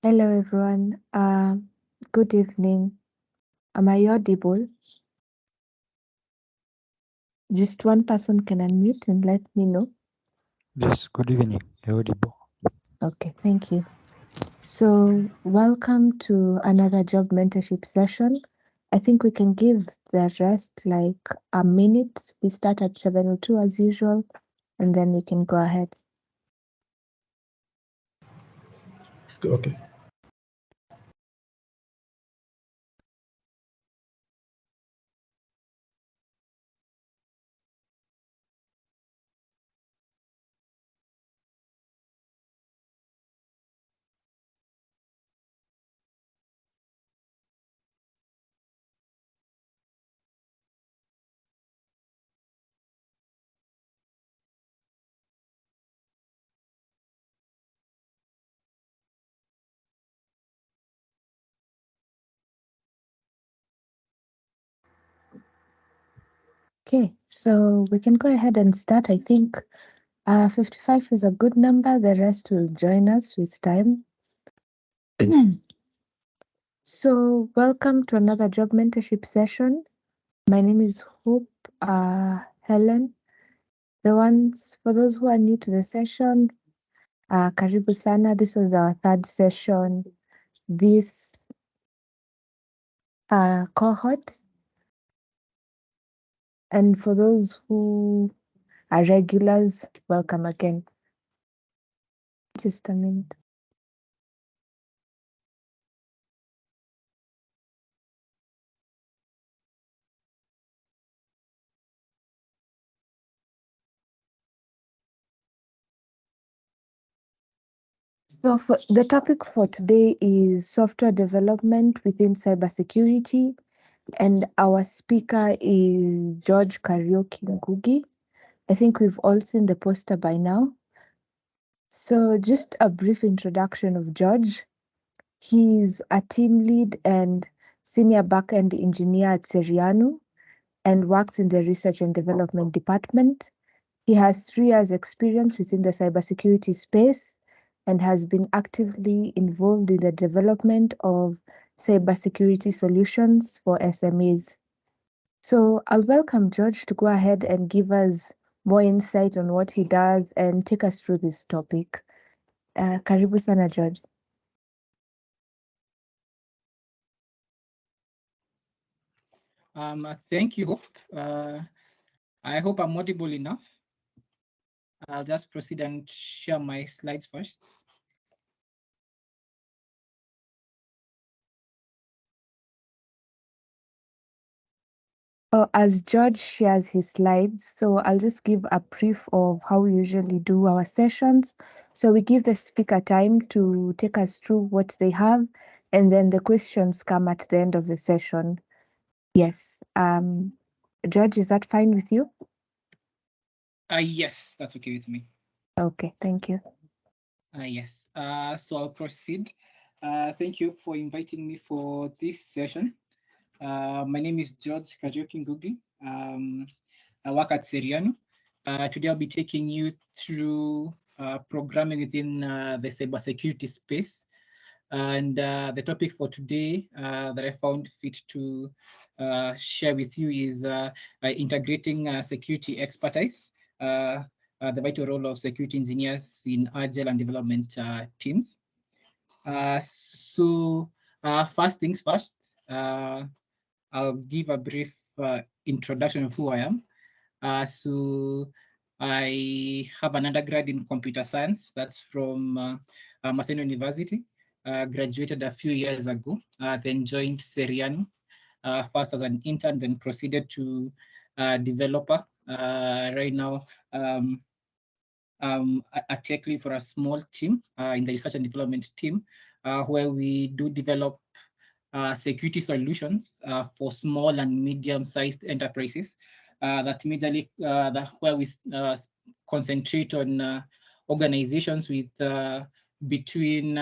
Hello everyone. Good evening. Am I audible? Just one person can unmute and let me know. Yes, good evening. You're audible. Okay, thank you. So, welcome to another job mentorship session. I think we can give the rest like a minute. We start at 7:02 as usual, and then we can go ahead. Okay. Okay, so we can go ahead and start. I think 55 is a good number. The rest will join us with time. So, welcome to another job mentorship session. My name is Hope Helen. For those who are new to the session, karibu sana. This is our third session this cohort. And for those who are regulars, welcome again. Just a minute. So the topic for today is software development within cybersecurity. And our speaker is George Kariuki Ngugi. I think we've all seen the poster by now. So just a brief introduction of George. He's a team lead and senior backend engineer at Serianu and works in the research and development department. He has 3 years experience within the cybersecurity space and has been actively involved in the development of cybersecurity solutions for SMEs. So I'll welcome George to go ahead and give us more insight on what he does and take us through this topic. Karibu sana, George. Thank you, Hope. I hope I'm audible enough. I'll just proceed and share my slides first. As George shares his slides, so I'll just give a brief of how we usually do our sessions. So we give the speaker time to take us through what they have, and then the questions come at the end of the session. Yes. George, is that fine with you? Yes, that's okay with me. Okay, thank you. Yes, so I'll proceed. Thank you for inviting me for this session. My name is George Kariuki Ngugi. I work at Serianu. Today I'll be taking you through programming within the cybersecurity space. And the topic for today that I found fit to share with you is integrating security expertise, the vital role of security engineers in agile and development teams. First things first, I'll give a brief introduction of who I am. I have an undergrad in computer science. That's from Maseno University. Graduated a few years ago. Then joined Serianu first as an intern, then proceeded to developer. Right now, a tech lead for a small team in the research and development team, where we do develop security solutions for small and medium-sized enterprises. That majorly where we concentrate on organizations with between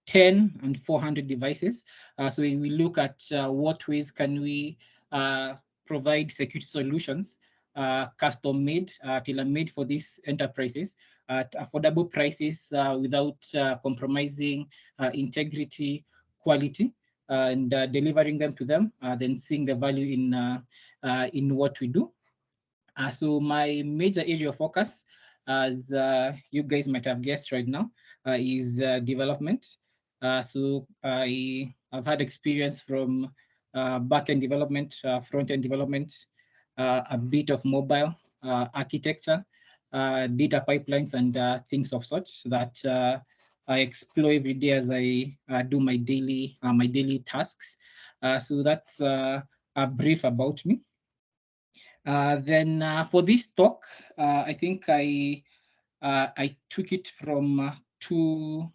10 and 400 devices. So we look at what ways can we provide security solutions custom made, tailor-made for these enterprises at affordable prices without compromising integrity, quality, and delivering them to them, then seeing the value in what we do. So my major area of focus, as you guys might have guessed right now, is development. So I've had experience from backend development, front-end development, a bit of mobile architecture, data pipelines, and things of such that I explore every day as I do my daily tasks. So that's a brief about me. Then for this talk, I think I took it from two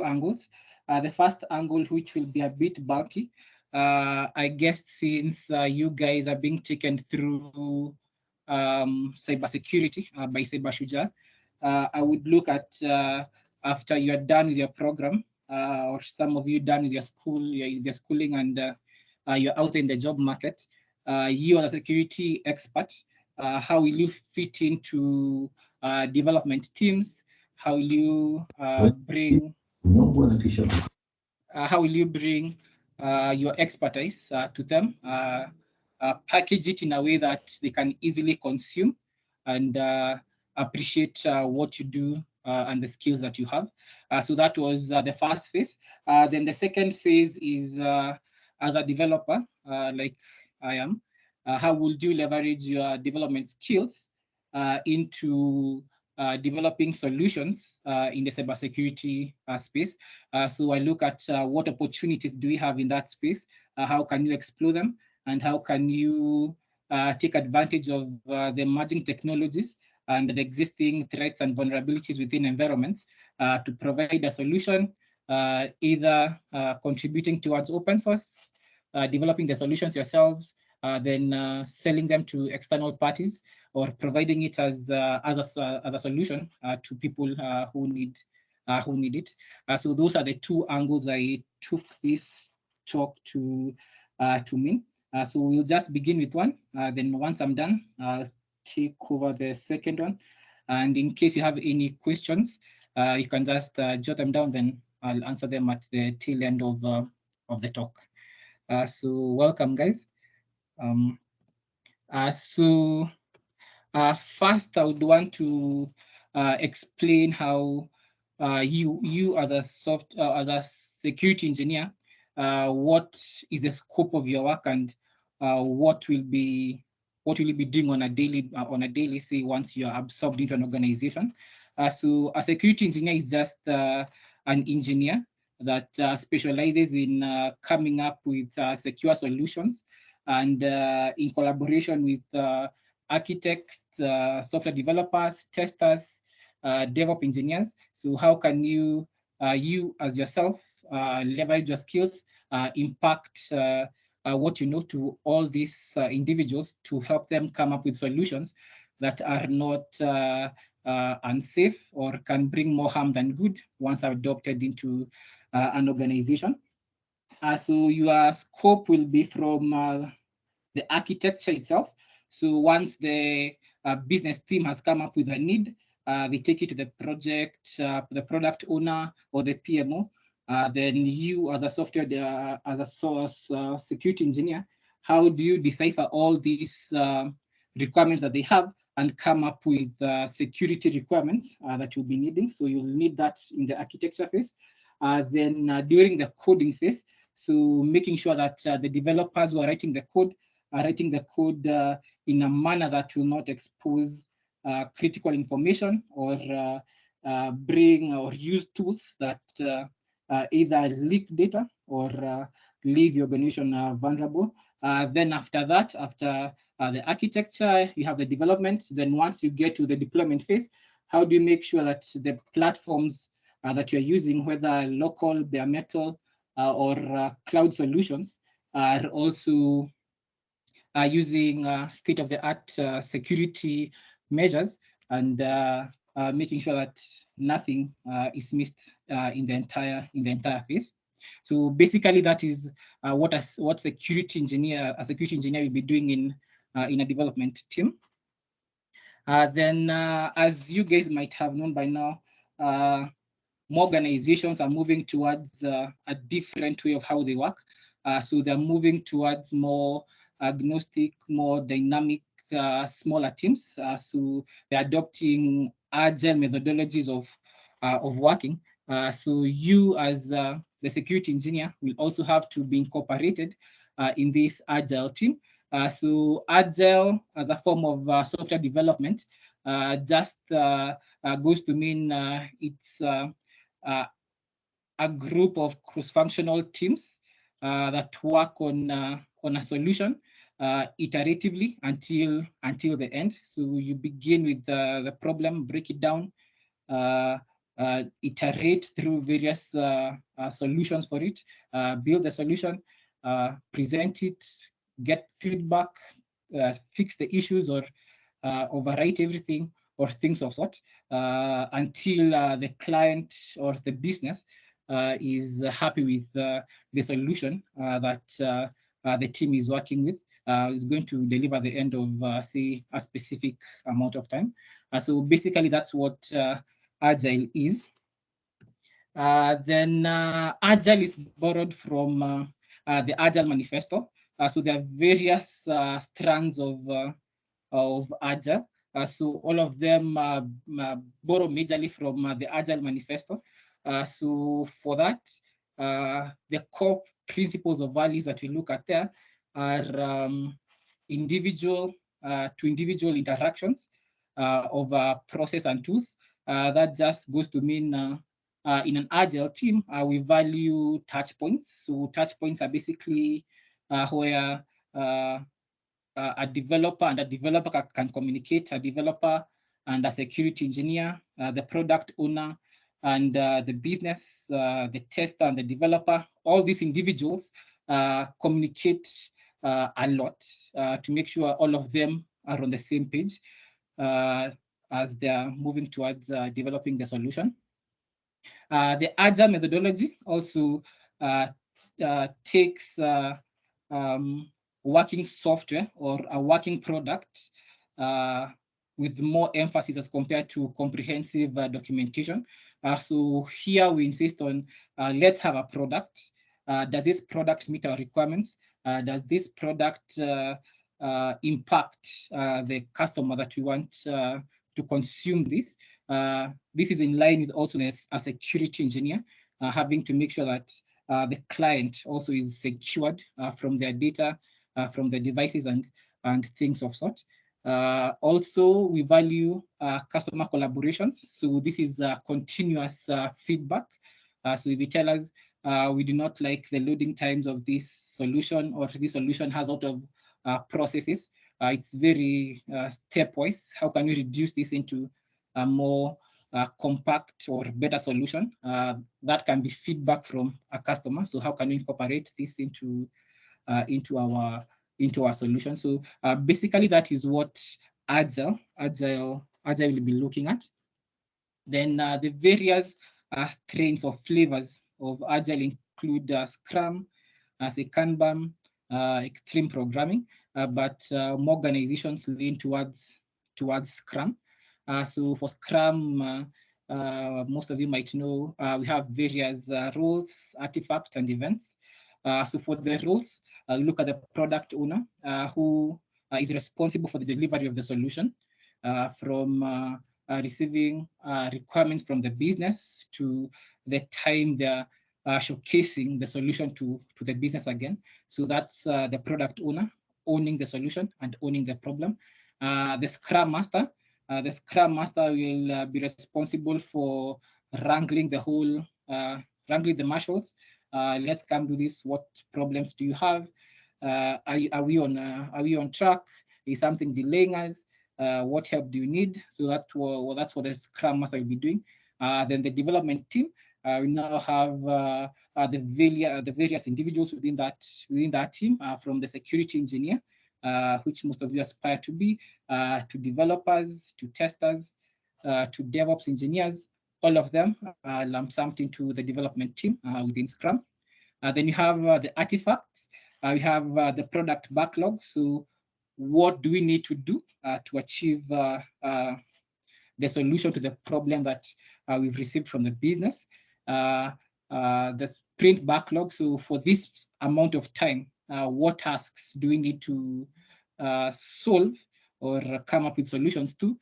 angles. The first angle, which will be a bit bulky, I guess since you guys are being taken through cybersecurity by Cybershuja, I would look at after you are done with your program, or some of you done with your schooling, and you're out in the job market. You as a security expert, how will you fit into development teams? How will you bring your expertise to them? Package it in a way that they can easily consume and appreciate what you do and the skills that you have. So that was the first phase. Then the second phase is as a developer, like I am, how would you leverage your development skills into developing solutions in the cybersecurity space? So I look at what opportunities do we have in that space? How can you explore them? And how can you take advantage of the emerging technologies and the existing threats and vulnerabilities within environments to provide a solution, either contributing towards open source, developing the solutions yourselves, then selling them to external parties, or providing it as a solution to people who need it. So those are the two angles I took this talk to mean. So we'll just begin with one. Then once I'm done, I'll take over the second one. And in case you have any questions, you can just jot them down. Then I'll answer them at the tail end of the talk. So welcome, guys. So first, I would want to explain how you as a security engineer, what is the scope of your work, and what will you be doing on a daily, say, once you are absorbed into an organization. So a security engineer is just an engineer that specializes in coming up with secure solutions, and in collaboration with architects, software developers, testers, DevOps engineers. So how can you as yourself leverage your skills, impact what you know to all these individuals to help them come up with solutions that are not unsafe or can bring more harm than good once adopted into an organization. So your scope will be from the architecture itself. So once the business team has come up with a need, they take it to the project, the product owner or the PMO. Then you as a software, as a source security engineer, how do you decipher all these requirements that they have and come up with security requirements that you'll be needing? So you'll need that in the architecture phase. Then during the coding phase, so making sure that the developers who are writing the code are writing the code in a manner that will not expose critical information or bring or use tools that either leak data or leave your organization vulnerable. Then after that, after the architecture, you have the development. Then once you get to the deployment phase, how do you make sure that the platforms that you're using, whether local, bare metal, or cloud solutions, are also using state-of-the-art security measures, and making sure that nothing is missed in the entire phase. So basically, that is what a security engineer will be doing in a development team. Then, as you guys might have known by now, more organizations are moving towards a different way of how they work. So they're moving towards more agnostic, more dynamic, smaller teams. So they're adopting agile methodologies of working. So you as the security engineer will also have to be incorporated in this agile team. So agile as a form of software development just goes to mean it's a group of cross-functional teams that work on a solution iteratively until the end. So you begin with the problem, break it down, iterate through various solutions for it, build a solution, present it, get feedback, fix the issues or overwrite everything or things of sort until the client or the business is happy with the solution that the team is working with. Is going to deliver the end of say a specific amount of time. So basically that's what agile is. Then agile is borrowed from the agile manifesto. So there are various strands of agile. So all of them borrow majorly from the agile manifesto. So for that, the core principles of values that we look at there are individual to individual interactions of process and tools. That just goes to mean in an agile team, we value touch points. So touch points are basically where a developer and a developer can communicate, a developer and a security engineer, the product owner and the business, the tester and the developer, all these individuals communicate a lot to make sure all of them are on the same page as they are moving towards developing the solution. The agile methodology also takes working software or a working product with more emphasis as compared to comprehensive documentation. So here we insist on let's have a product. Does this product meet our requirements? Does this product impact the customer that we want to consume this? This is in line with also as a security engineer, having to make sure that the client also is secured from their data, from the devices and things of sort. Also, we value customer collaborations. So this is continuous feedback. So if you tell us we do not like the loading times of this solution or this solution has out of processes, it's very stepwise. How can we reduce this into a more compact or better solution? That can be feedback from a customer. So how can we incorporate this into our solution? So basically, that is what agile will be looking at. Then the various strains or flavors of agile include Scrum, say Kanban, extreme programming, but more organizations lean towards Scrum. So for Scrum, most of you might know we have various roles, artifacts, and events. So for the roles, look at the product owner who is responsible for the delivery of the solution from receiving requirements from the business to the time they're showcasing the solution to the business again. So that's the product owner owning the solution and owning the problem. The Scrum Master will be responsible for wrangling the whole, wrangling the marshals. Let's come do this. What problems do you have? Are we on track? Is something delaying us? What help do you need? So that's what the Scrum Master will be doing. Then the development team, we now have the various individuals within that team, from the security engineer, which most of you aspire to be, to developers, to testers, to DevOps engineers. All of them lump summed into the development team within Scrum. Then you have the artifacts. We have the product backlog. So what do we need to do to achieve the solution to the problem that we've received from the business. The sprint backlog. So for this amount of time, what tasks do we need to solve or come up with solutions to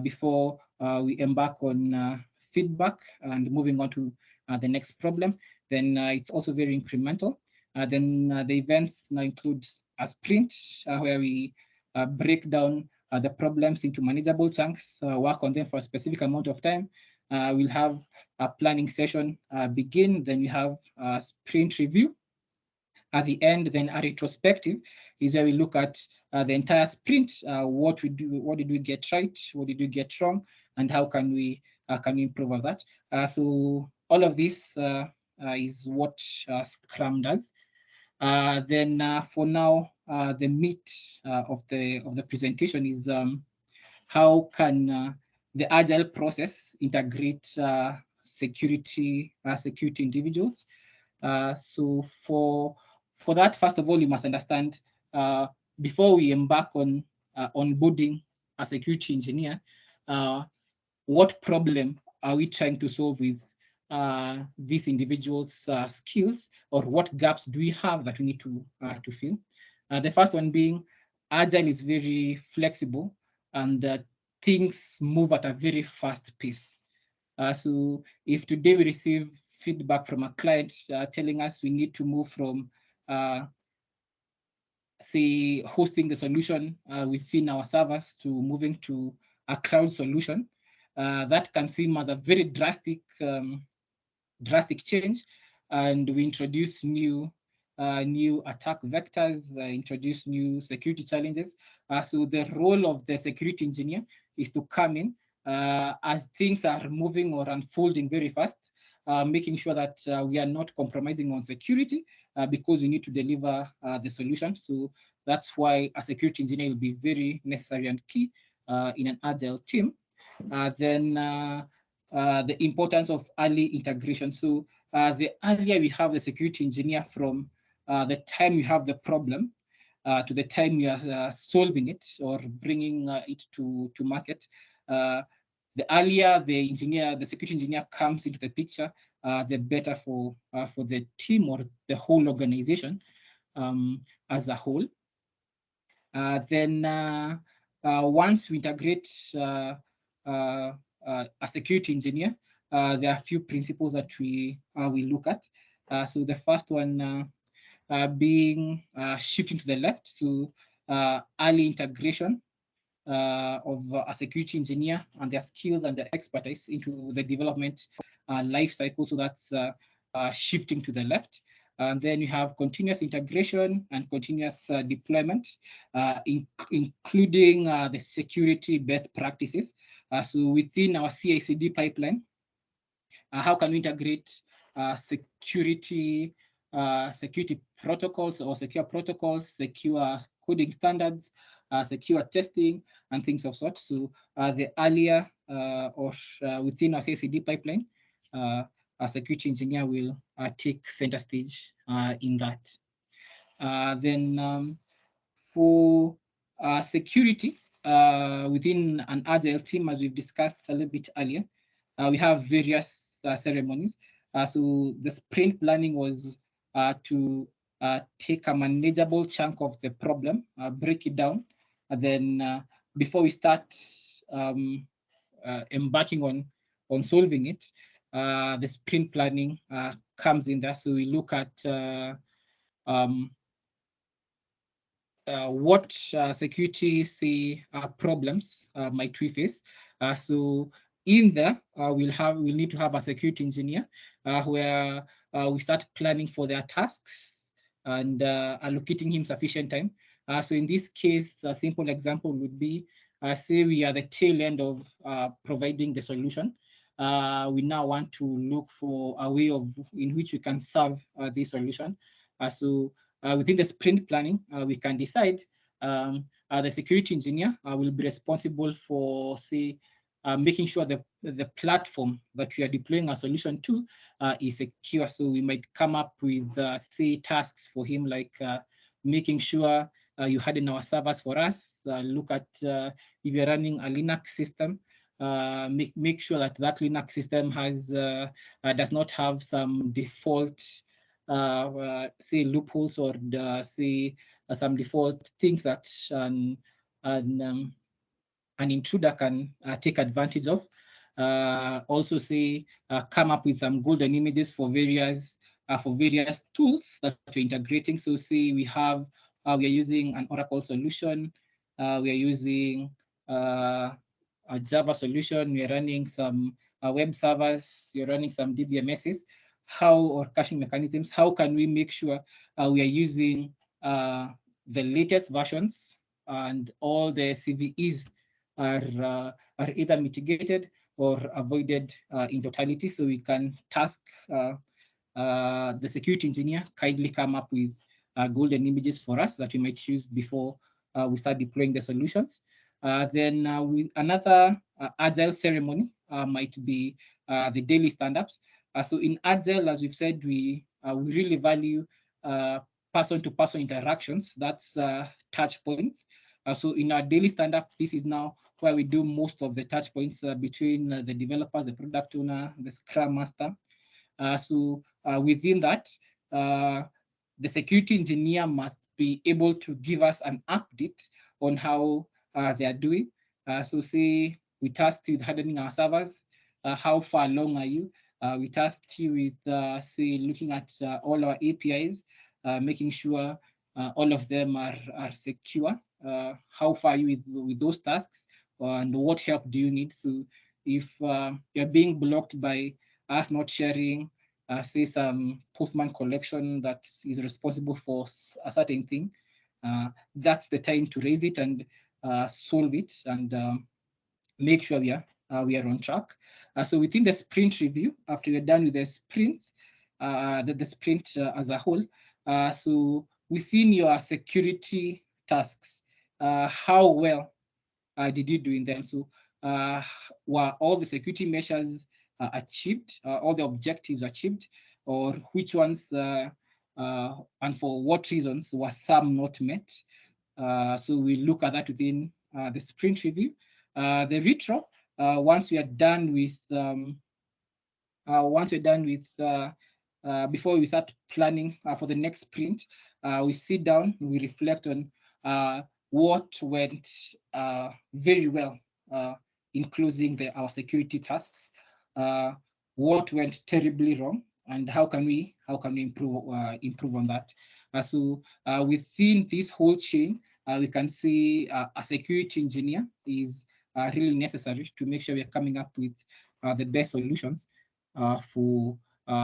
before we embark on feedback and moving on to the next problem? Then it's also very incremental. Then the events now include a sprint where we break down the problems into manageable chunks, work on them for a specific amount of time. We'll have a planning session begin, then we have a sprint review. At the end, then a retrospective is where we look at the entire sprint, what did we get right, what did we get wrong, and how can we improve on that. So all of this is what Scrum does. Then for now, the meat of the presentation is how can the agile process integrate security individuals. So for that, first of all, you must understand before we embark on onboarding a security engineer, what problem are we trying to solve with these individuals' skills, or what gaps do we have that we need to fill? The first one being agile is very flexible and things move at a very fast pace. So if today we receive feedback from a client telling us we need to move from say hosting the solution within our servers to moving to a cloud solution, that can seem as a very drastic change, and we introduce new attack vectors, introduce new security challenges. So the role of the security engineer is to come in as things are moving or unfolding very fast, making sure that we are not compromising on security because we need to deliver the solution. So that's why a security engineer will be very necessary and key in an agile team. Then the importance of early integration. So the earlier we have the security engineer from the time you have the problem to the time you are solving it or bringing it to market, the earlier the security engineer comes into the picture, the better for the team or the whole organization as a whole. Then once we integrate a security engineer, there are a few principles that we look at. So the first one being shifting to the left, so early integration of a security engineer and their skills and their expertise into the development life cycle. So that's shifting to the left. And then you have continuous integration and continuous deployment, including the security best practices. So within our CI/CD pipeline, how can we integrate security protocols or secure protocols, secure coding standards, secure testing, and things of such. So the earlier or within our CI/CD pipeline, a security engineer will take center stage in that. Then for security within an agile team, as we've discussed a little bit earlier, we have various ceremonies. So the sprint planning was to take a manageable chunk of the problem, break it down, and then before we start embarking on solving it, the sprint planning comes in there. So we look at what security problems might we face. So in there, we'll need to have a security engineer where we start planning for their tasks and allocating him sufficient time. So in this case, a simple example would be, say we are the tail end of providing the solution. We now want to look for a way in which we can serve this solution. So within the sprint planning, we can decide the security engineer will be responsible for, say, making sure the platform that we are deploying a solution to is secure. So we might come up with, say, tasks for him, like making sure you harden our servers for us. Look at if you're running a Linux system, make sure that that Linux system has does not have some default say loopholes or say some default things that an intruder can take advantage of. Also say come up with some golden images for various tools that you're integrating. So say we are using an Oracle solution, we are using a Java solution, we are running some web servers, you're running some DBMSs, or caching mechanisms, how can we make sure we are using the latest versions and all the CVEs are either mitigated or avoided in totality, so we can task the security engineer kindly come up with golden images for us that we might use before we start deploying the solutions. Then with another agile ceremony might be the daily stand-ups. So in agile, as we've said, we really value person-to-person interactions. That's touch points. So in our daily stand-up, this is now where we do most of the touch points between the developers, the product owner, the Scrum Master. So within that, the security engineer must be able to give us an update on how they are doing. So say we tasked you with hardening our servers. How far along are you? We tasked you with, say, looking at all our APIs, making sure all of them are secure. How far are you with those tasks? And what help do you need? So if you're being blocked by us not sharing, say, some postman collection that is responsible for a certain thing, that's the time to raise it and solve it and make sure we are on track. So within the sprint review, after we're done with the sprint, the sprint as a whole, so within your security tasks, how well did you do in them? So were all the security measures achieved, all the objectives achieved, or which ones and for what reasons were some not met? So we look at that within the sprint review. The retro, once we are done with before we start planning for the next sprint, we sit down, we reflect on what went very well in closing our security tasks, what went terribly wrong, and how can we improve on that. So within this whole chain, we can see a security engineer is really necessary to make sure we are coming up with the best solutions for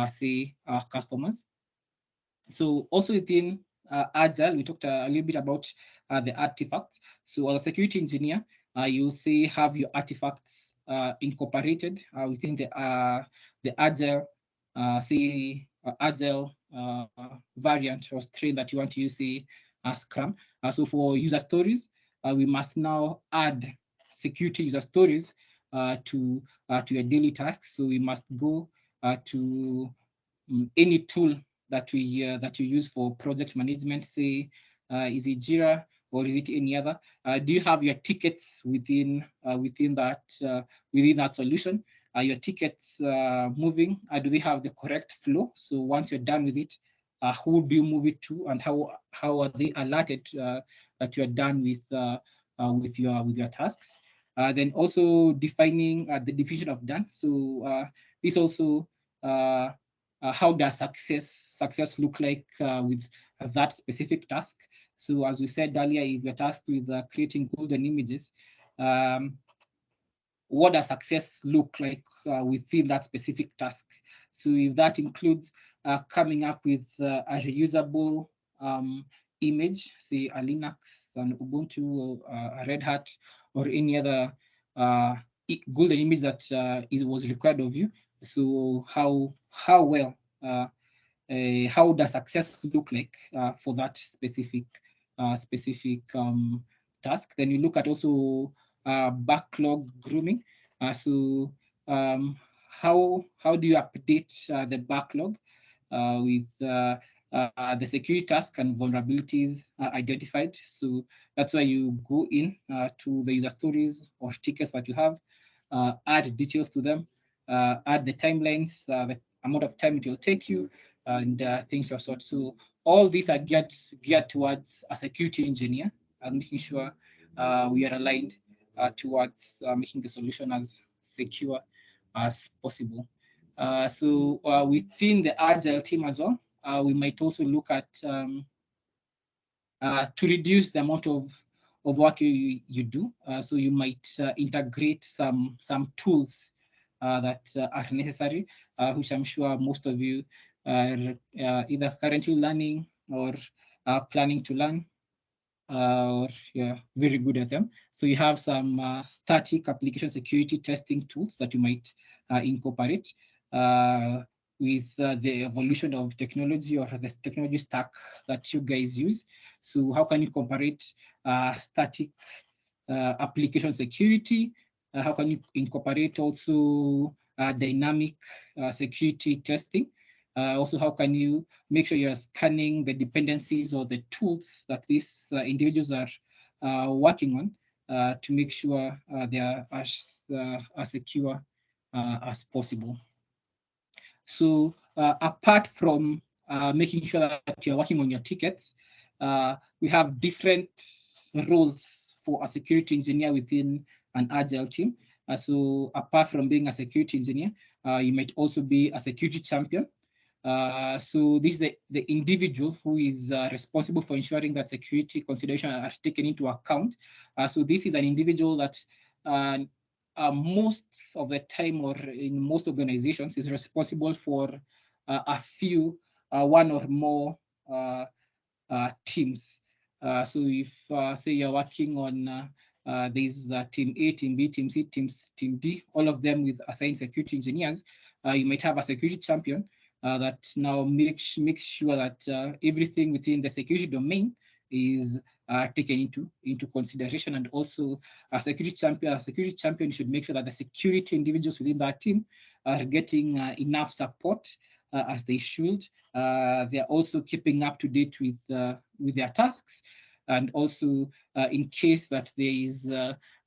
say our customers. So also within Agile, we talked a little bit about the artifacts. So as a security engineer, you'll say have your artifacts incorporated within the Agile, say Agile variant or strain that you want to use, say Scrum. So for user stories, we must now add security user stories to your daily tasks. So we must go to any tool that we use for project management, say, is it Jira or is it any other? Do you have your tickets within that solution? Are your tickets moving? Do they have the correct flow? So once you're done with it, who do you move it to, and how are they alerted that you are done with your tasks? Then also defining the definition of done. So this also how does success look like with that specific task? So as we said earlier, if you're tasked with creating golden images, what does success look like within that specific task? So if that includes coming up with a reusable image, say a Linux, an Ubuntu, or a Red Hat, or any other golden image that was required of you. So how well, how does success look like for that specific task? Then you look at also backlog grooming. So how do you update the backlog with the security tasks and vulnerabilities are identified. So that's why you go in to the user stories or tickets that you have, add details to them, add the timelines, the amount of time it will take you, and things of sort. So all these are geared towards a security engineer and making sure we are aligned towards making the solution as secure as possible. So within the agile team as well, we might also look at to reduce the amount of work you do. So you might integrate some tools that are necessary, which I'm sure most of you are either currently learning or planning to learn. Or very good at them. So you have some static application security testing tools that you might incorporate with the evolution of technology or the technology stack that you guys use. So how can you incorporate static application security? How can you incorporate also dynamic security testing? Also, how can you make sure you're scanning the dependencies or the tools that these individuals are working on to make sure they are as secure as possible. So apart from making sure that you're working on your tickets, we have different roles for a security engineer within an agile team. So apart from being a security engineer, you might also be a security champion. So this is the individual who is responsible for ensuring that security considerations are taken into account. So this is an individual that most of the time, or in most organizations, is responsible for a few, one or more teams. So if say you're working on there's team A, team B, team C, team D, all of them with assigned security engineers, you might have a security champion that now makes sure that everything within the security domain is taken into consideration. And also a security champion should make sure that the security individuals within that team are getting enough support as they should. They are also keeping up to date with their tasks, and also in case that there is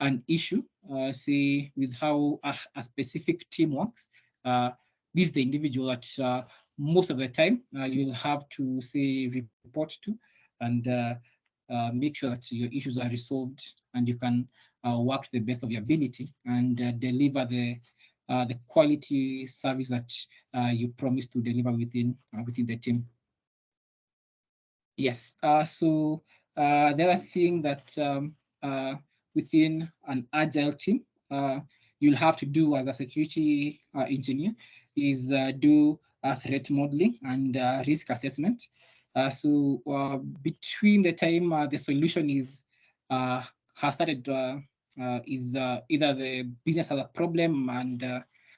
an issue, say with how a specific team works, this is the individual that most of the time you'll have to say report to, and make sure that your issues are resolved and you can work to the best of your ability and deliver the quality service that you promise to deliver within the team. Yes. So the other thing that within an agile team you'll have to do as a security engineer is do threat modeling and risk assessment. So between the time the solution is has started, is either the business has a problem and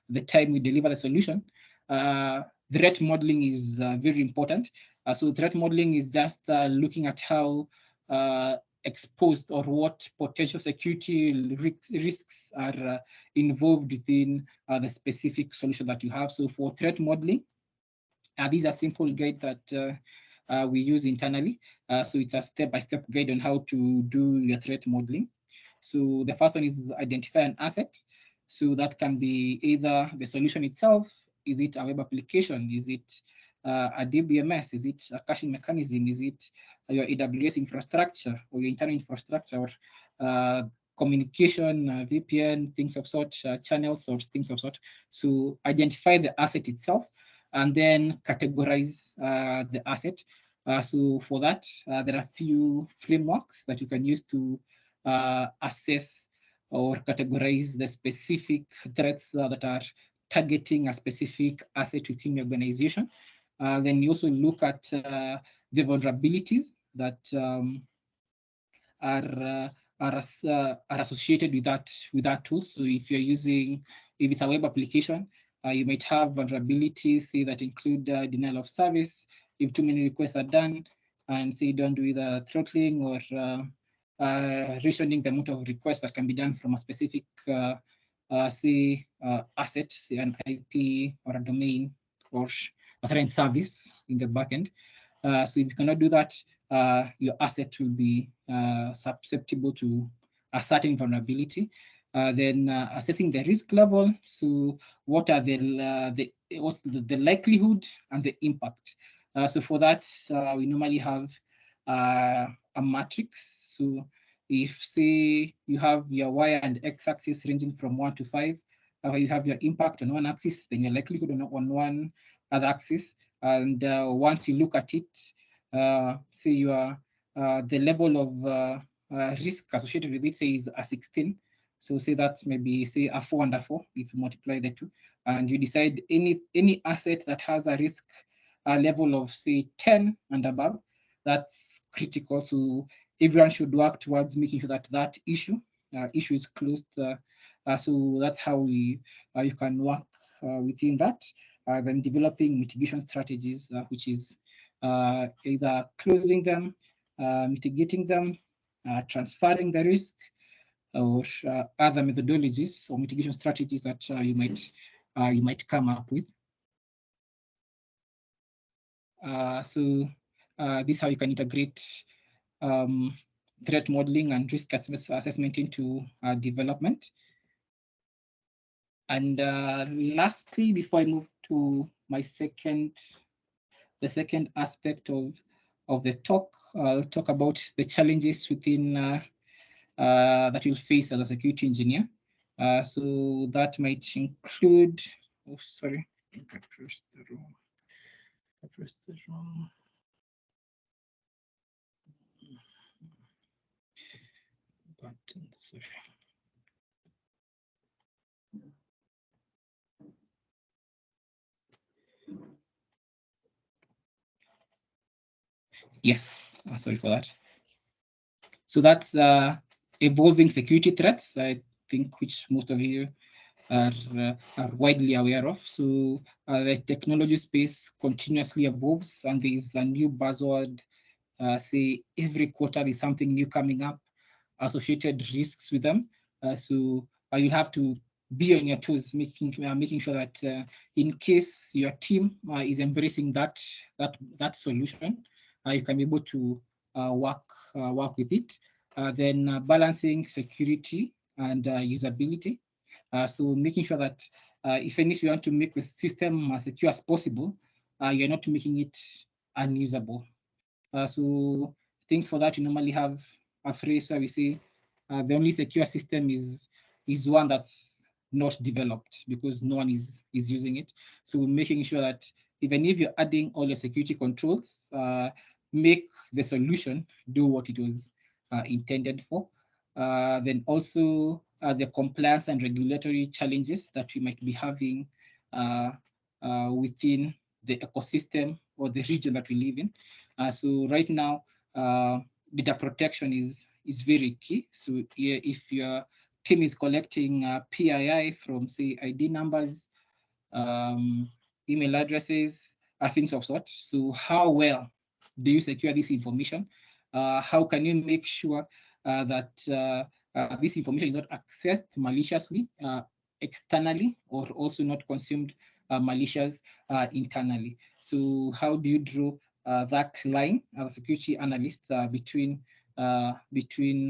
the time we deliver the solution, threat modeling is very important. So threat modeling is just looking at how exposed or what potential security risks are involved within the specific solution that you have. So for threat modeling, these are simple guide that we use internally. So it's a step-by-step guide on how to do your threat modeling. So the first one is identify an asset. So that can be either the solution itself. Is it a web application? Is it a DBMS? Is it a caching mechanism? Is it your AWS infrastructure or your internal infrastructure, or communication, VPN, things of sort, channels or things of sort? So identify the asset itself and then categorize the asset. So for that, there are a few frameworks that you can use to assess or categorize the specific threats that are targeting a specific asset within your organization. Then you also look at the vulnerabilities that are associated with that tool. So if it's a web application, you might have vulnerabilities, say, that include denial of service if too many requests are done, and say don't do either throttling or rationing the amount of requests that can be done from a specific asset, say an IP or a domain or a certain service in the backend. So if you cannot do that, your asset will be susceptible to a certain vulnerability. Then assessing the risk level. So what are what's the likelihood and the impact? So for that, we normally have a matrix. So if say you have your y and x axis ranging from 1 to 5, you have your impact on one axis, then your likelihood on one other axis. And once you look at it, say your the level of risk associated with it, say is a 16. So say that's maybe say a 4 and a 4 if you multiply the two, and you decide any asset that has a risk level of say 10 and above, that's critical. So everyone should work towards making sure that that issue is closed. So that's how we you can work within that. Then developing mitigation strategies, which is either closing them, mitigating them, transferring the risk, or other methodologies or mitigation strategies that you might come up with. So this is how you can integrate threat modeling and risk assessment into development. And lastly, before I move to my the second aspect of the talk, I'll talk about the challenges within that you'll face as a security engineer. So that might include, oh, sorry, I think I pressed the wrong button, sorry. Yes, sorry for that. So that's evolving security threats, I think, which most of you are widely aware of. So the technology space continuously evolves, and there is a new buzzword. Say every quarter there's something new coming up, associated risks with them. So you'll have to be on your toes, making sure that in case your team is embracing that solution, you can be able to work with it. Then balancing security and usability. So making sure that even if you want to make the system as secure as possible, you're not making it unusable. So I think for that, you normally have a phrase where we say the only secure system is one that's not developed because no one is using it. So we're making sure that even if you're adding all your security controls, make the solution do what it was intended for. Then also the compliance and regulatory challenges that we might be having within the ecosystem or the region that we live in. So right now, data protection is very key. So if your team is collecting PII from, say, ID numbers, email addresses, things of sort. So how well do you secure this information? How can you make sure that this information is not accessed maliciously externally, or also not consumed malicious internally? So how do you draw that line as a security analyst between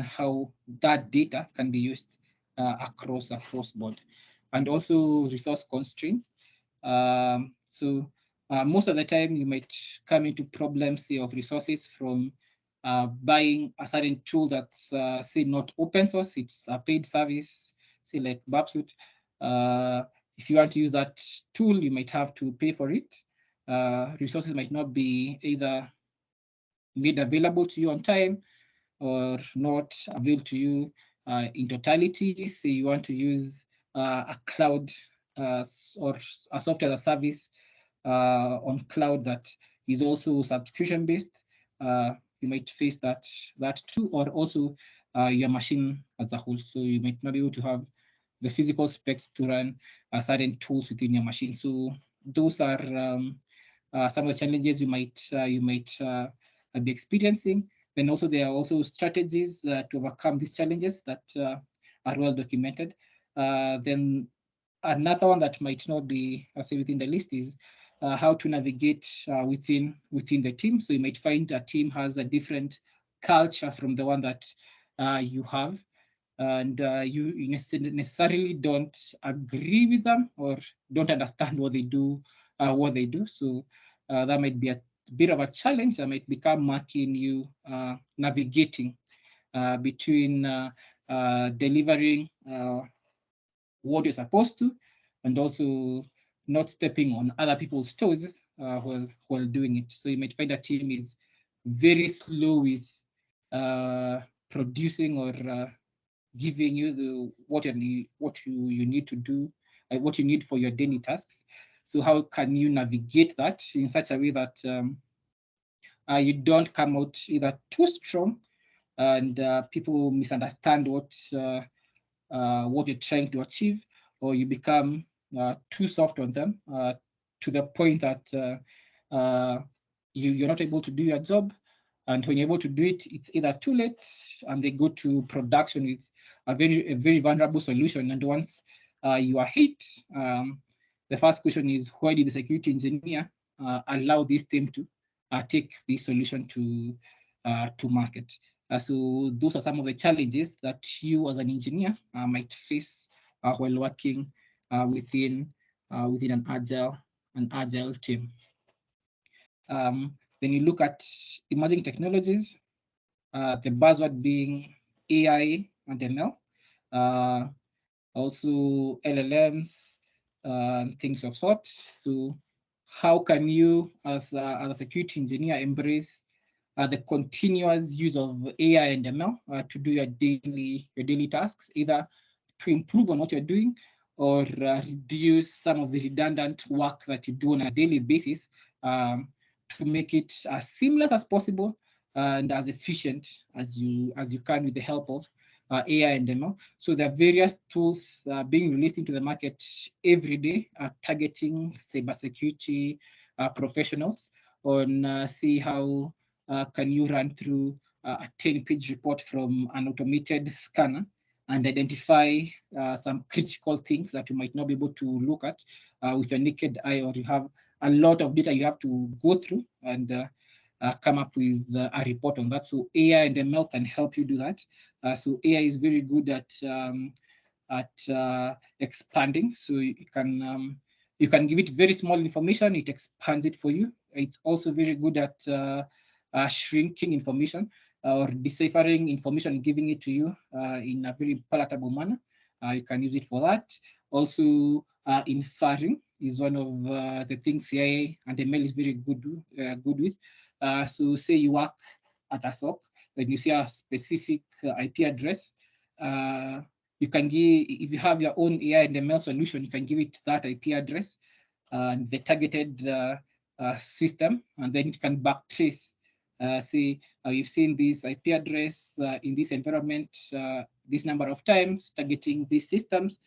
how that data can be used across board, and also resource constraints. So most of the time you might come into problems, say, of resources from buying a certain tool that's say not open source, it's a paid service, say like Babsuit. If you want to use that tool, you might have to pay for it. Resources might not be either made available to you on time or not available to you in totality. Say you want to use a cloud or a software as a service on cloud that is also subscription based. You might face that too, or also your machine as a whole. So you might not be able to have the physical specs to run certain tools within your machine. So those are some of the challenges you might be experiencing. Then also there are also strategies to overcome these challenges that are well documented. Then another one that might not be, say, within the list is how to navigate within the team. So you might find a team has a different culture from the one that you have, and you necessarily don't agree with them or don't understand what they do. So that might be a bit of a challenge that might become murky in you navigating between delivering what you're supposed to, and also not stepping on other people's toes while doing it. So you might find a team is very slow with producing or giving you what you need to do, what you need for your daily tasks. So how can you navigate that in such a way that you don't come out either too strong and people misunderstand what you're trying to achieve, or you become too soft on them to the point that you're not able to do your job. And when you're able to do it, it's either too late and they go to production with a very vulnerable solution. And once you are hit, the first question is, why did the security engineer allow this team to take this solution to market? So those are some of the challenges that you as an engineer might face while working within an agile team. Then you look at emerging technologies, the buzzword being AI and ML, also LLMs, things of sort. So how can you, as a security engineer, embrace the continuous use of AI and ML to do your daily tasks, either to improve on what you're doing or reduce some of the redundant work that you do on a daily basis, to make it as seamless as possible and as efficient as you can with the help of AI and ML. So there are various tools being released into the market every day, targeting cybersecurity professionals on see how can you run through a 10-page report from an automated scanner and identify some critical things that you might not be able to look at with your naked eye, or you have a lot of data you have to go through and come up with a report on that. So AI and ML can help you do that. So AI is very good at expanding. So you can give it very small information, it expands it for you. It's also very good at shrinking information or deciphering information, giving it to you in a very palatable manner. You can use it for that. Also, inferring is one of the things AI and ML is very good with. So say you work at a SOC, when you see a specific IP address, you can give, if you have your own AI and ML solution, you can give it that IP address and the targeted system, and then it can backtrace. Say you've seen this IP address in this environment this number of times, targeting these systems.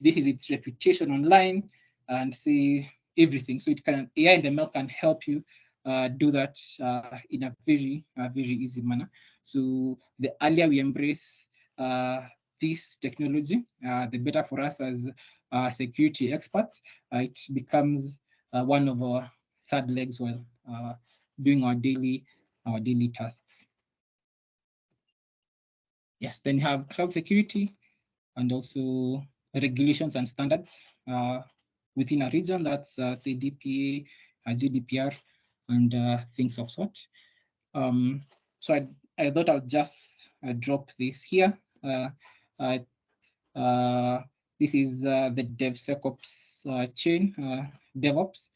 This is its reputation online, and see everything. So it can, AI and ML can help you do that in a very easy manner. So the earlier we embrace this technology, the better for us as security experts. It becomes one of our third legs while doing our daily tasks. Yes, then you have cloud security and also regulations and standards within a region. That's say DPA, GDPR, and things of sort. So I thought I'll just drop this here. This is the DevSecOps chain, DevOps.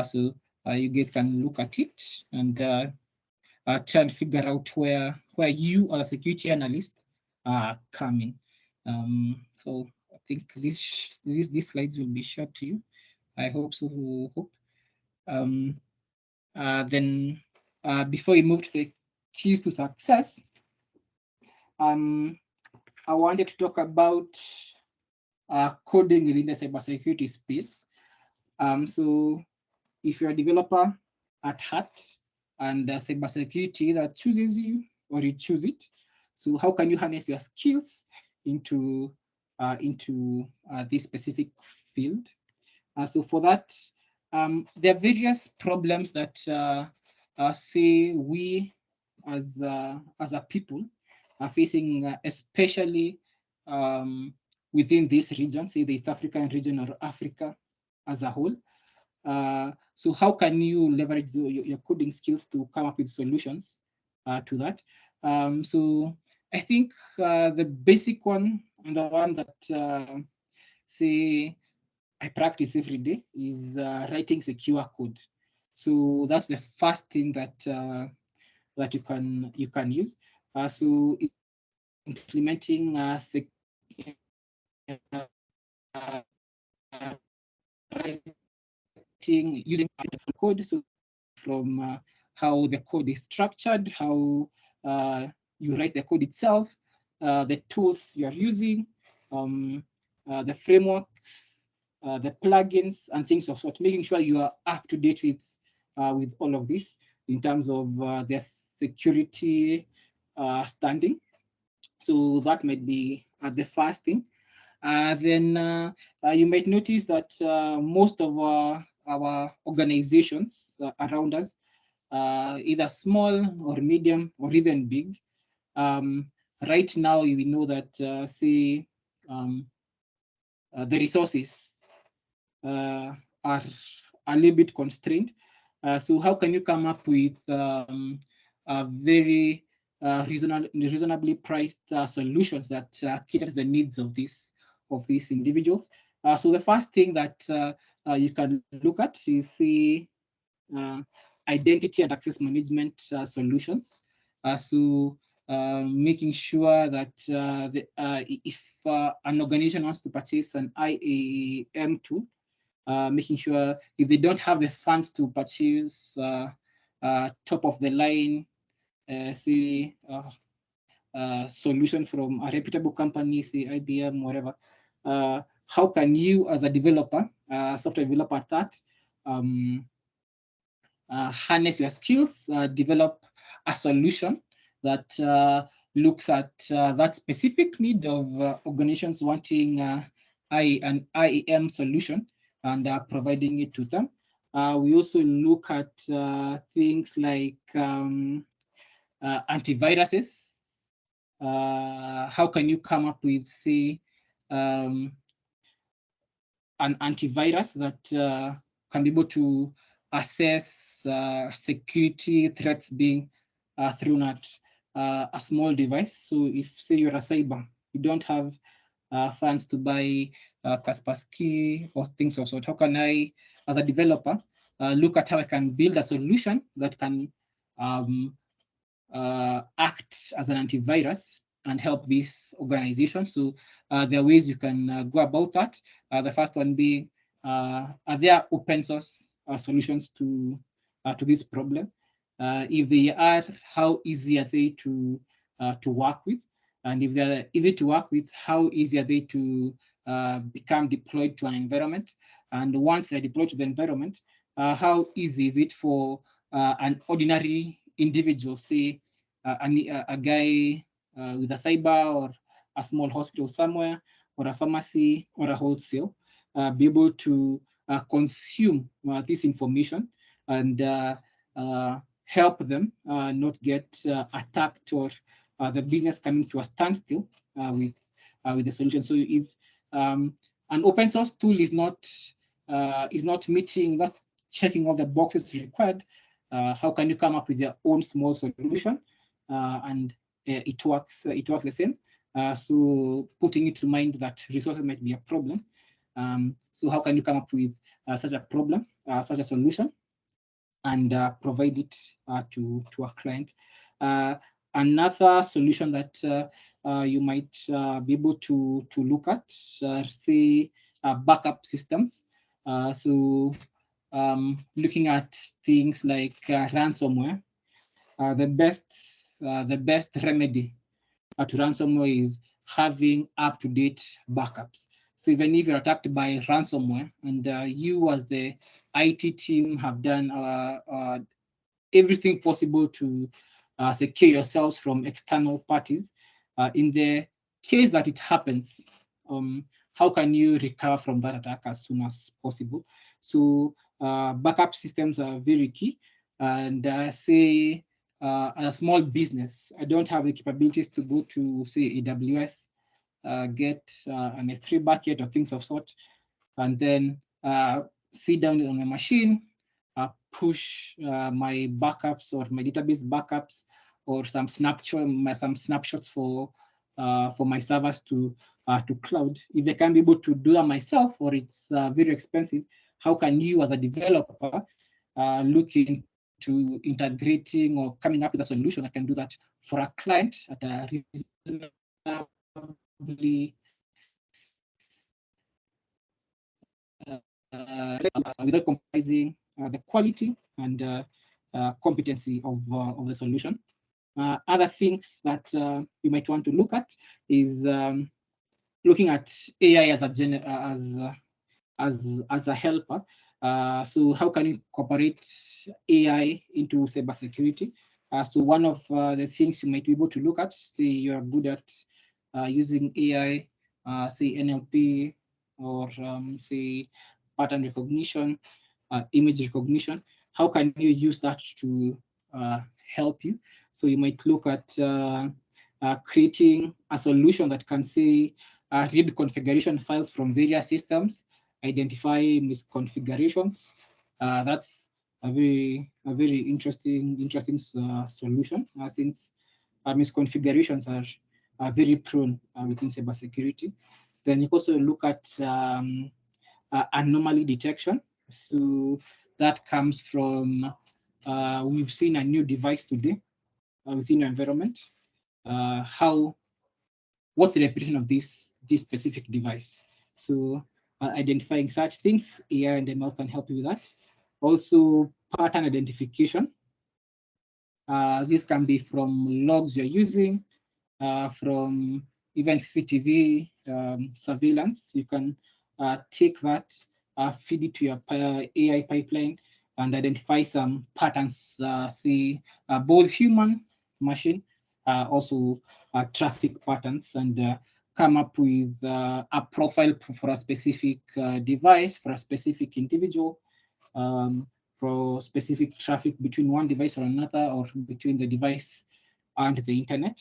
So you guys can look at it and try and figure out where you as a security analyst are coming. So I think these slides will be shared to you. I hope so. Then before we move to the keys to success, I wanted to talk about coding within the cybersecurity space. So if you're a developer at heart and cybersecurity either chooses you or you choose it, so how can you harness your skills into this specific field? So for that, there are various problems that say we as a people are facing, especially within this region, say the East African region or Africa as a whole. So how can you leverage your coding skills to come up with solutions to that? So I think the basic one and the one that say I practice every day is writing secure code. So that's the first thing that that you can use. So implementing writing using code. So from how the code is structured, how you write the code itself, the tools you're using, the frameworks, the plugins, and things of sort, making sure you are up to date with all of this in terms of their security standing. So that might be the first thing. Then you might notice that most of our organizations around us, either small or medium or even big, right now we know that say the resources are a little bit constrained. So how can you come up with a very reasonably priced solutions that cater to the needs of these individuals? So the first thing that you can look at is the identity and access management solutions. So making sure that if an organization wants to purchase an IAM tool, making sure if they don't have the funds to purchase top of the line, say solution from a reputable company, say IBM, whatever, how can you as a developer, software developer at that, harness your skills, develop a solution that looks at that specific need of organizations wanting an IAM solution and providing it to them. We also look at things like antiviruses. How can you come up with, say, an antivirus that can be able to assess security threats being thrown at a small device. So if, say, you're a cyber, you don't have funds to buy Kaspersky or things of sort, how can I, as a developer, look at how I can build a solution that can act as an antivirus and help these organizations? So there are ways you can go about that. The first one being, are there open source solutions to this problem? If they are, how easy are they to work with? And if they're easy to work with, how easy are they to become deployed to an environment? And once they're deployed to the environment, how easy is it for an ordinary individual, say a guy with a cyber or a small hospital somewhere, or a pharmacy or a wholesale, be able to consume this information and help them not get attacked, or the business coming to a standstill with the solution. So if an open source tool is not meeting, not checking all the boxes required, how can you come up with your own small solution and it works the same? So putting it to mind that resources might be a problem. So how can you come up with such a problem, such a solution, and provide it to a client? Another solution that you might be able to look at, say, backup systems. So looking at things like ransomware, the best remedy to ransomware is having up-to-date backups. So even if you're attacked by ransomware and you as the IT team have done everything possible to secure yourselves from external parties, in the case that it happens, how can you recover from that attack as soon as possible? So backup systems are very key. And say a small business, I don't have the capabilities to go to say AWS, get an S3 bucket or things of sort, and then sit down on my machine, push my backups or my database backups or some snapshots for my servers to cloud. If I can be able to do that myself, or it's very expensive, how can you as a developer look into integrating or coming up with a solution that can do that for a client at a reasonably without compromising the quality and competency of the solution. Other things that you might want to look at is looking at AI as a helper. So how can you incorporate AI into cybersecurity? So one of the things you might be able to look at, say you're good at using AI, say NLP, or say pattern recognition, image recognition. How can you use that to help you? So you might look at creating a solution that can say read configuration files from various systems, identify misconfigurations. That's a very interesting solution, since misconfigurations are very prone within cybersecurity. Then you also look at anomaly detection. So that comes from we've seen a new device today within your environment. What's the reputation of this specific device? So identifying such things, AI and ML can help you with that. Also, pattern identification. This can be from logs you're using, from even CCTV surveillance. You can take that, feed it to your AI pipeline, and identify some patterns, say both human, machine, also traffic patterns, and come up with a profile for a specific device, for a specific individual, for specific traffic between one device or another, or between the device and the internet.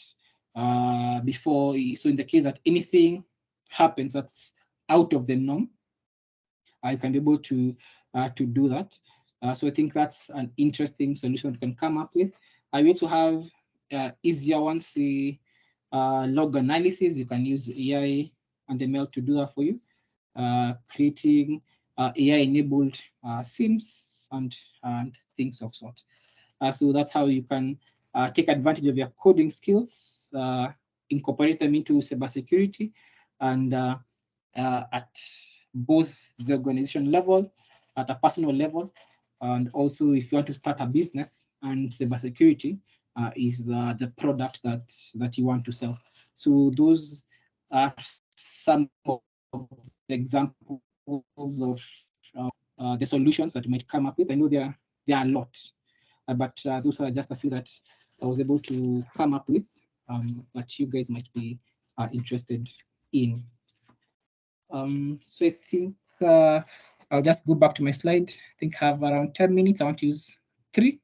So in the case that anything happens that's out of the norm, you can be able to do that. So I think that's an interesting solution we can come up with. I also have easier ones, say log analysis. You can use AI and ML to do that for you. Creating AI-enabled SIMs and things of sort. So that's how you can take advantage of your coding skills, incorporate them into cybersecurity, and at both the organization level, at a personal level, and also if you want to start a business, and cybersecurity is the product that you want to sell. So those are some of the examples of the solutions that you might come up with. I know there are a lot, but those are just a few that I was able to come up with that you guys might be interested in. So I think I'll just go back to my slide. I think I have around 10 minutes. I want to use 3.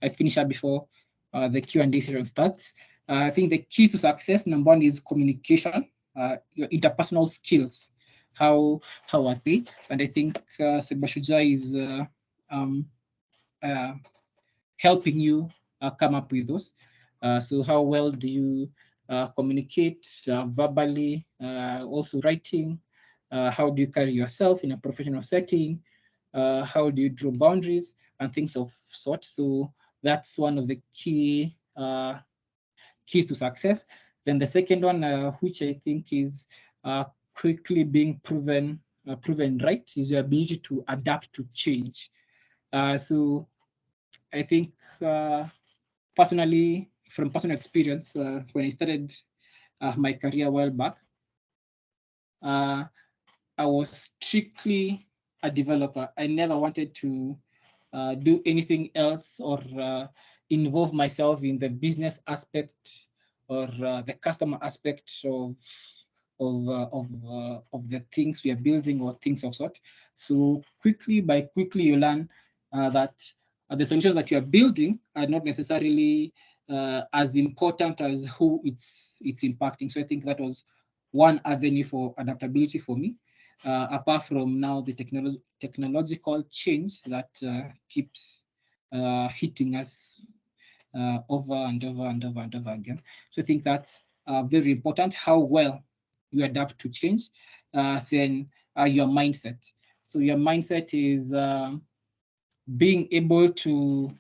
I finish up before the Q&A session starts. I think the keys to success, number 1 is communication, your interpersonal skills. How are they? And I think Sebashuja is helping you come up with those. So how well do you communicate verbally, also writing? How do you carry yourself in a professional setting? How do you draw boundaries and things of sort? So that's one of the keys to success. Then the second one, which I think is quickly being proven right, is your ability to adapt to change. So I think personally, from personal experience, when I started my career a while back, I was strictly a developer. I never wanted to do anything else or involve myself in the business aspect or the customer aspect of the things we are building or things of sort. So quickly you learn that the solutions that you are building are not necessarily as important as who it's impacting. So I think that was one avenue for adaptability for me, apart from now the technological change that keeps hitting us over and over and over and over again. So I think that's very important, how well you adapt to change. Then your mindset. So your mindset is being able to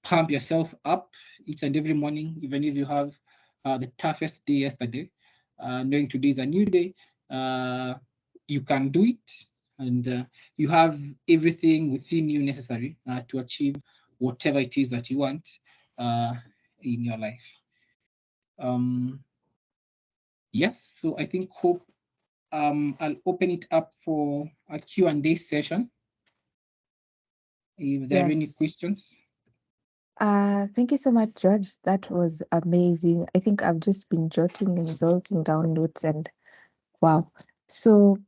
pump yourself up each and every morning, even if you have the toughest day yesterday, knowing today is a new day, you can do it, and you have everything within you necessary to achieve whatever it is that you want in your life. Yes, so I think I'll open it up for a Q&A session. If there are any questions. Thank you so much, George. That was amazing. I think I've just been jotting down notes, and wow. So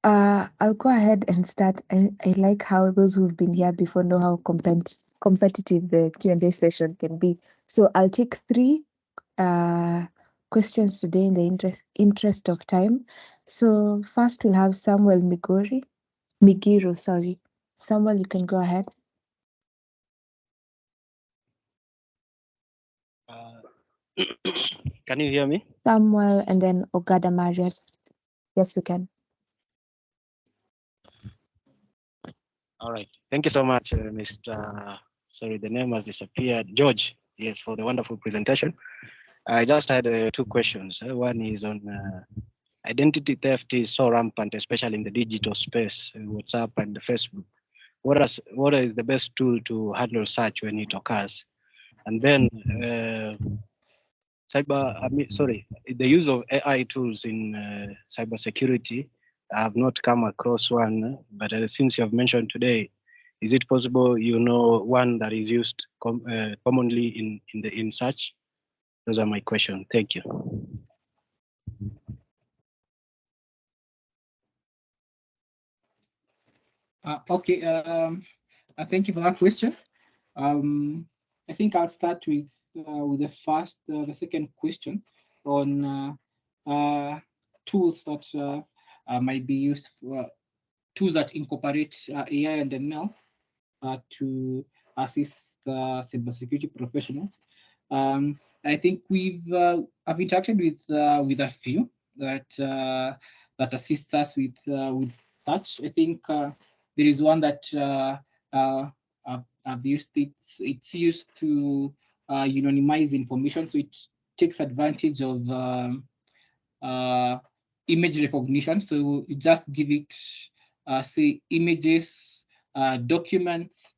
I'll go ahead and start. I like how those who've been here before know how competitive the Q&A session can be. So I'll take 3 questions today in the interest of time. So first we'll have Samuel Migiro, sorry. Samuel, you can go ahead. Can you hear me? Samuel and then Ogada Marias. Yes, we can. All right. Thank you so much, Mr. Sorry, the name has disappeared. George, yes, for the wonderful presentation. I just had 2 questions. One is on identity theft is so rampant, especially in the digital space, WhatsApp and Facebook. What is the best tool to handle such when it occurs? And then the use of AI tools in cybersecurity. I have not come across one, but since you have mentioned today, is it possible you know one that is used commonly in such? Those are my questions. Thank you. Okay, thank you for that question. I think I'll start with the second question on tools that might be used for tools that incorporate AI and ML to assist the cybersecurity professionals. I think I've interacted with a few that assist us with such. I think there is one that I've used. It's used to anonymize information, so it takes advantage of image recognition. So you just give it say images, documents.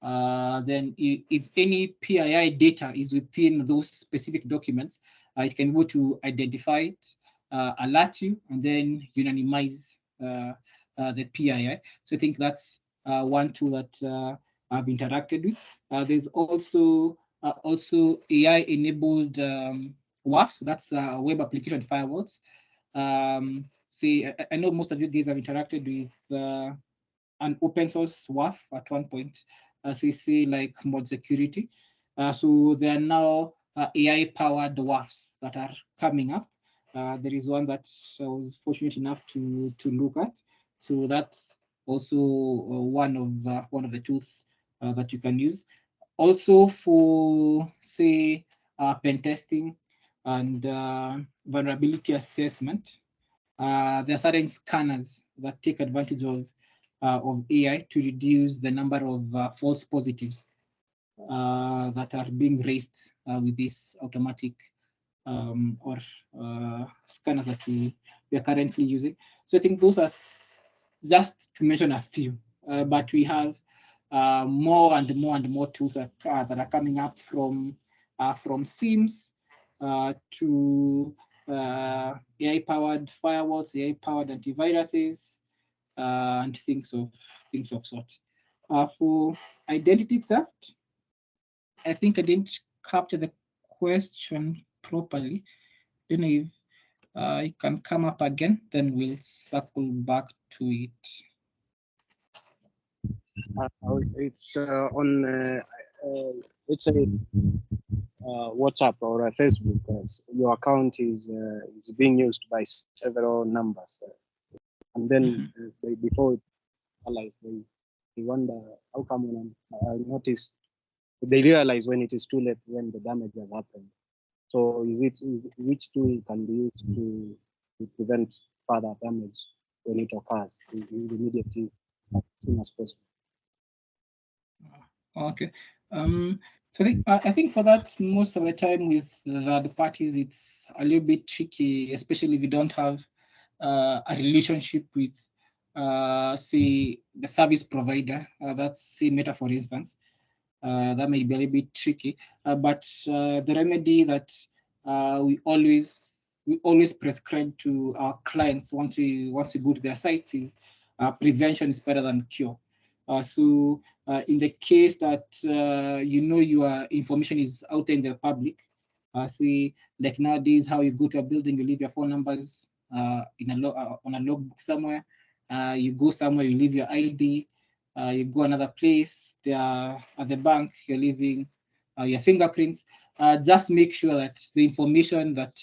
Then if any PII data is within those specific documents, it can go to identify it, alert you, and then anonymize the PII. So I think that's one tool that I've interacted with. There's also AI-enabled WAFs. That's web application firewalls. See, I know most of you guys have interacted with an open source WAF at one point, as we say, like mod security. So there are now AI-powered WAFs that are coming up. There is one that I was fortunate enough to look at. So that's also one of the tools that you can use. Also for, say, pen testing and vulnerability assessment, there are certain scanners that take advantage of AI to reduce the number of false positives that are being raised with these automatic or scanners that we are currently using. So I think those are just to mention a few, but we have more and more tools that are coming up from SIEMs to AI-powered firewalls, AI-powered antiviruses, and things of sort. For identity theft, I think I didn't capture the question properly. don't know if it can come up again, then we'll circle back to it. It's on, let's say, WhatsApp or Facebook. Your account is being used by several numbers, and then before it realize, they wonder how come when I notice they realize when it is too late, when the damage has happened. So which tool can be used to prevent further damage when it occurs immediately as soon as possible? Okay. So I think for that, most of the time with the parties, it's a little bit tricky, especially if you don't have a relationship with, say, the service provider. That's, say, Meta, for instance. That may be a little bit tricky, but the remedy that we always prescribe to our clients once we go to their sites is prevention is better than cure. So in the case that your information is out there in the public, say like nowadays how you go to a building, you leave your phone numbers on a logbook somewhere. You go somewhere, you leave your ID. You go another place, they are at the bank, you're leaving your fingerprints. Just make sure that the information that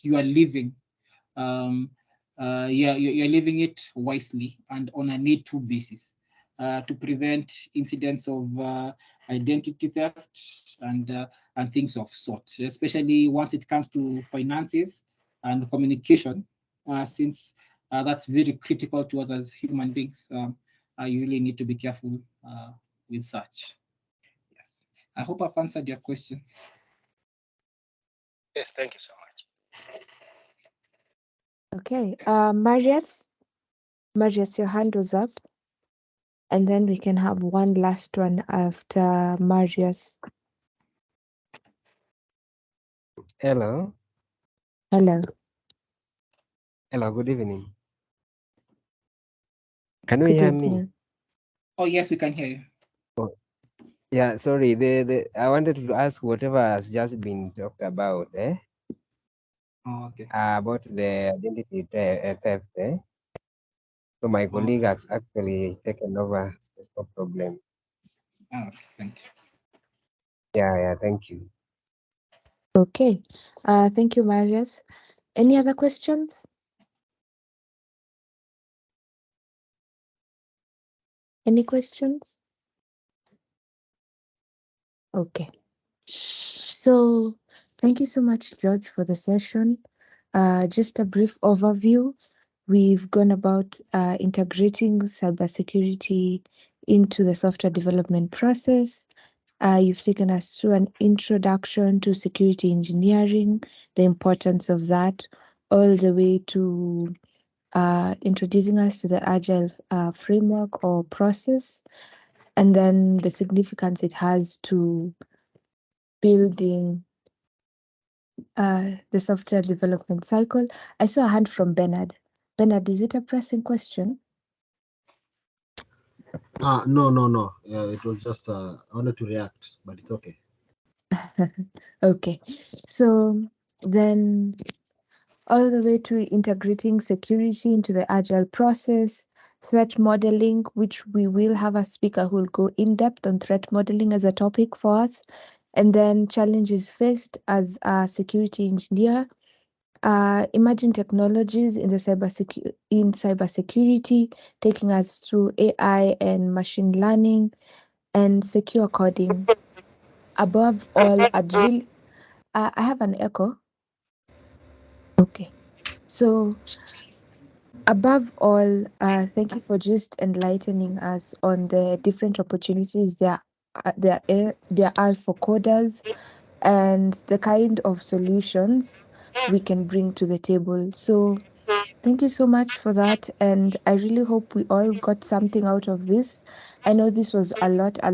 you are leaving, you're leaving it wisely and on a need-to basis to prevent incidents of identity theft and things of sort, especially once it comes to finances and communication, since that's very critical to us as human beings. You really need to be careful with such. Yes, I hope I've answered your question. Yes, thank you so much. Okay, Marius, your hand was up, and then we can have one last one after Marius. Hello. Hello. Hello, good evening. Can you Good hear me? evening. Oh, yes, we can hear you. Oh, yeah, sorry. I wanted to ask whatever has just been talked about, Oh, okay. About the identity theft, So my colleague has actually taken over this problem. Okay, thank you. Yeah, thank you. Okay, thank you, Marius. Any other questions? Any questions? Okay. So thank you so much, George, for the session. Just a brief overview. We've gone about integrating cybersecurity into the software development process. You've taken us through an introduction to security engineering, the importance of that, all the way to introducing us to the agile framework or process, and then the significance it has to building the software development cycle. I saw a hand from Bernard. Bernard, is it a pressing question? No. It was just I wanted to react, but it's okay. Okay, so then all the way to integrating security into the agile process, threat modeling, which we will have a speaker who will go in depth on threat modeling as a topic for us, and then challenges faced as a security engineer, emerging technologies in the cybersecurity, taking us through AI and machine learning and secure coding. Above all, I have an echo. Okay, so above all, thank you for just enlightening us on the different opportunities there are for coders and the kind of solutions we can bring to the table. So thank you so much for that. And I really hope we all got something out of this. I know this was a lot. I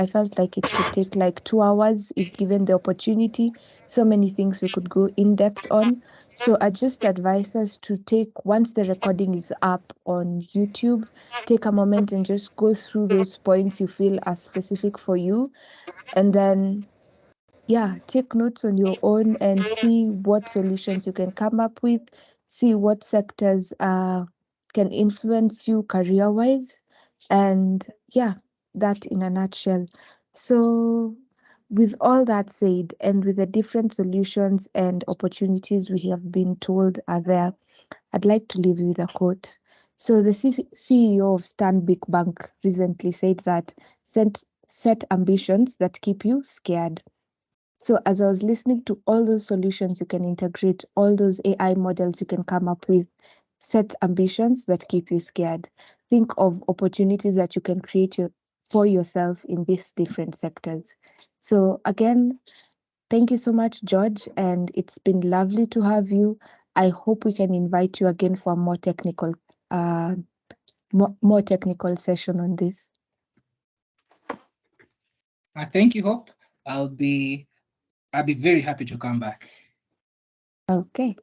felt like it could take like 2 hours if given the opportunity. So many things we could go in depth on. So I just advise us to take, once the recording is up on YouTube, take a moment and just go through those points you feel are specific for you. And then yeah, take notes on your own and see what solutions you can come up with, see what sectors can influence you career wise, and yeah, that in a nutshell. So, with all that said, and with the different solutions and opportunities we have been told are there, I'd like to leave you with a quote. So, the CEO of Stanbic Bank recently said that set ambitions that keep you scared. So as I was listening to all those solutions you can integrate, all those AI models you can come up with, set ambitions that keep you scared. Think of opportunities that you can create for yourself in these different sectors. So again, thank you so much, George, and it's been lovely to have you. I hope we can invite you again for a uh, more technical session on this. Thank you, Hope. I'll be very happy to come back. Okay.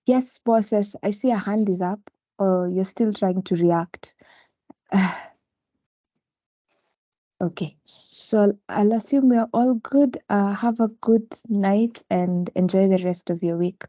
Yes, bosses, I see a hand is up, or you're still trying to react. Okay, so I'll assume we're all good. Have a good night and enjoy the rest of your week.